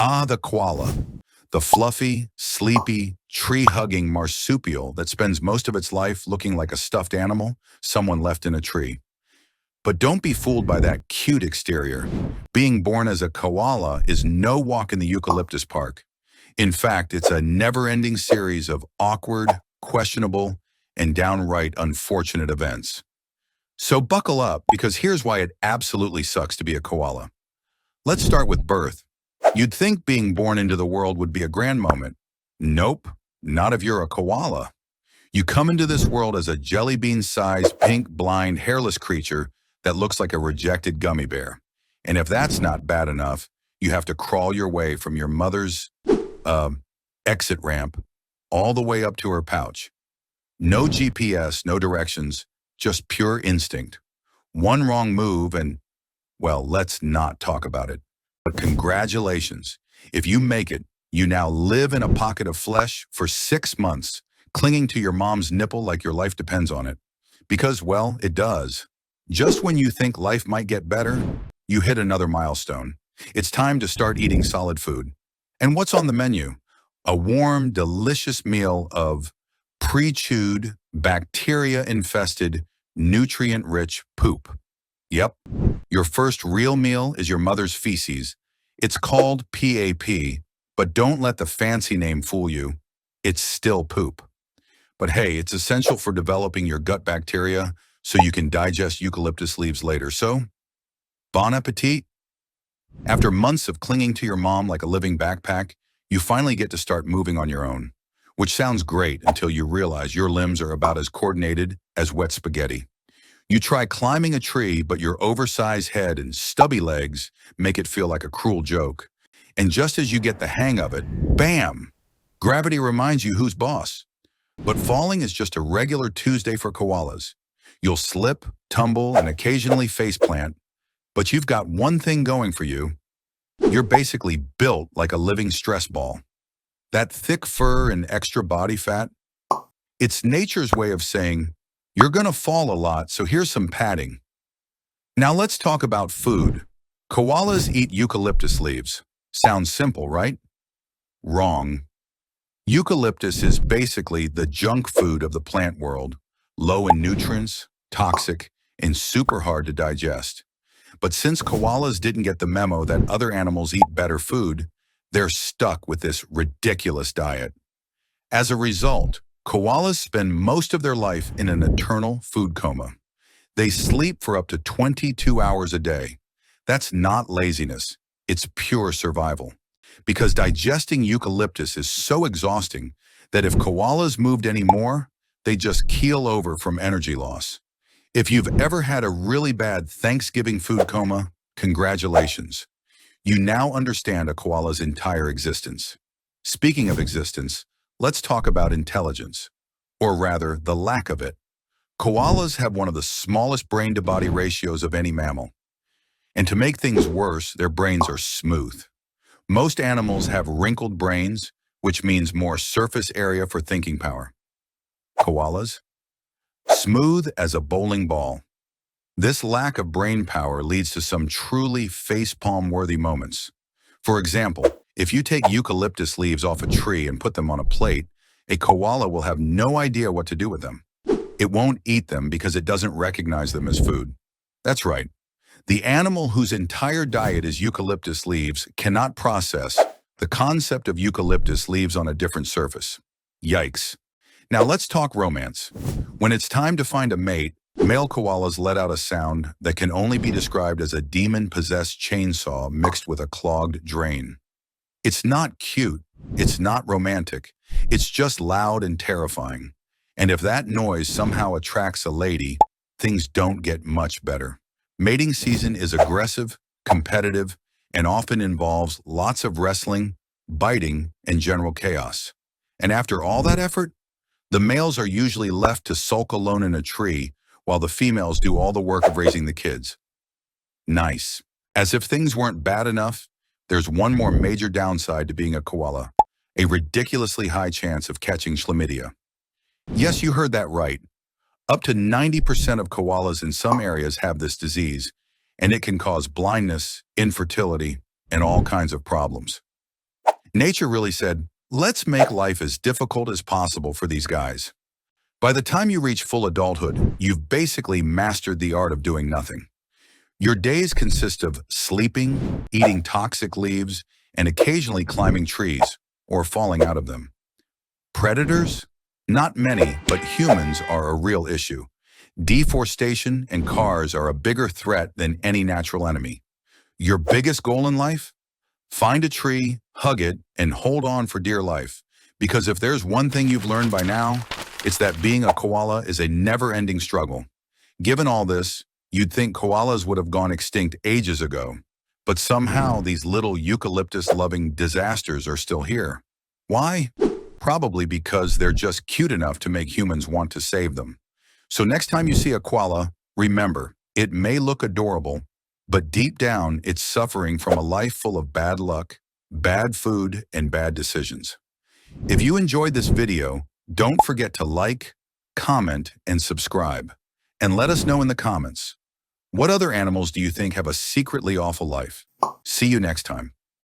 Ah, the koala, the fluffy, sleepy, tree-hugging marsupial that spends most of its life looking like a stuffed animal someone left in a tree. But don't be fooled by that cute exterior. Being born as a koala is no walk in the eucalyptus park. In fact, it's a never-ending series of awkward, questionable, and downright unfortunate events. So buckle up, because here's why it absolutely sucks to be a koala. Let's start with birth. You'd think being born into the world would be a grand moment. Nope, not if you're a koala. You come into this world as a jelly bean-sized, pink, blind, hairless creature that looks like a rejected gummy bear. And if that's not bad enough, you have to crawl your way from your mother's exit ramp all the way up to her pouch. No GPS, no directions, just pure instinct. One wrong move and, well, let's not talk about it. But congratulations. If you make it, you now live in a pocket of flesh for 6 months, clinging to your mom's nipple like your life depends on it. Because, well, it does. Just when you think life might get better, you hit another milestone. It's time to start eating solid food. And what's on the menu? A warm, delicious meal of pre-chewed, bacteria-infested, nutrient-rich poop. Yep, your first real meal is your mother's feces. It's called PAP, but don't let the fancy name fool you. It's still poop. But hey, it's essential for developing your gut bacteria so you can digest eucalyptus leaves later. So, bon appetit! After months of clinging to your mom like a living backpack, you finally get to start moving on your own, which sounds great until you realize your limbs are about as coordinated as wet spaghetti. You try climbing a tree, but your oversized head and stubby legs make it feel like a cruel joke. And just as you get the hang of it, bam! Gravity reminds you who's boss. But falling is just a regular Tuesday for koalas. You'll slip, tumble, and occasionally faceplant, but you've got one thing going for you. You're basically built like a living stress ball. That thick fur and extra body fat, it's nature's way of saying, you're gonna fall a lot, so here's some padding. Now let's talk about food. Koalas eat eucalyptus leaves. Sounds simple, right? Wrong. Eucalyptus is basically the junk food of the plant world, low in nutrients, toxic, and super hard to digest. But since koalas didn't get the memo that other animals eat better food, they're stuck with this ridiculous diet. As a result, koalas spend most of their life in an eternal food coma. They sleep for up to 22 hours a day. That's not laziness, it's pure survival. Because digesting eucalyptus is so exhausting that if koalas moved any more, they just keel over from energy loss. If you've ever had a really bad Thanksgiving food coma, congratulations. You now understand a koala's entire existence. Speaking of existence, let's talk about intelligence, or rather, the lack of it. Koalas have one of the smallest brain-to-body ratios of any mammal. And to make things worse, their brains are smooth. Most animals have wrinkled brains, which means more surface area for thinking power. Koalas? Smooth as a bowling ball. This lack of brain power leads to some truly facepalm-worthy moments. For example, if you take eucalyptus leaves off a tree and put them on a plate, a koala will have no idea what to do with them. It won't eat them because it doesn't recognize them as food. That's right. The animal whose entire diet is eucalyptus leaves cannot process the concept of eucalyptus leaves on a different surface. Yikes. Now let's talk romance. When it's time to find a mate, male koalas let out a sound that can only be described as a demon-possessed chainsaw mixed with a clogged drain. It's not cute, it's not romantic, it's just loud and terrifying. And if that noise somehow attracts a lady, things don't get much better. Mating season is aggressive, competitive, and often involves lots of wrestling, biting, and general chaos. And after all that effort, the males are usually left to sulk alone in a tree while the females do all the work of raising the kids. Nice. As if things weren't bad enough, there's one more major downside to being a koala, a ridiculously high chance of catching chlamydia. Yes, you heard that right. Up to 90% of koalas in some areas have this disease, and it can cause blindness, infertility, and all kinds of problems. Nature really said, let's make life as difficult as possible for these guys. By the time you reach full adulthood, you've basically mastered the art of doing nothing. Your days consist of sleeping, eating toxic leaves, and occasionally climbing trees or falling out of them. Predators? Not many, but humans are a real issue. Deforestation and cars are a bigger threat than any natural enemy. Your biggest goal in life? Find a tree, hug it, and hold on for dear life. Because if there's one thing you've learned by now, it's that being a koala is a never-ending struggle. Given all this, you'd think koalas would have gone extinct ages ago. But somehow these little eucalyptus-loving disasters are still here. Why? Probably because they're just cute enough to make humans want to save them. So next time you see a koala, remember, it may look adorable, but deep down, it's suffering from a life full of bad luck, bad food, and bad decisions. If you enjoyed this video, don't forget to like, comment, and subscribe. And let us know in the comments, what other animals do you think have a secretly awful life? See you next time.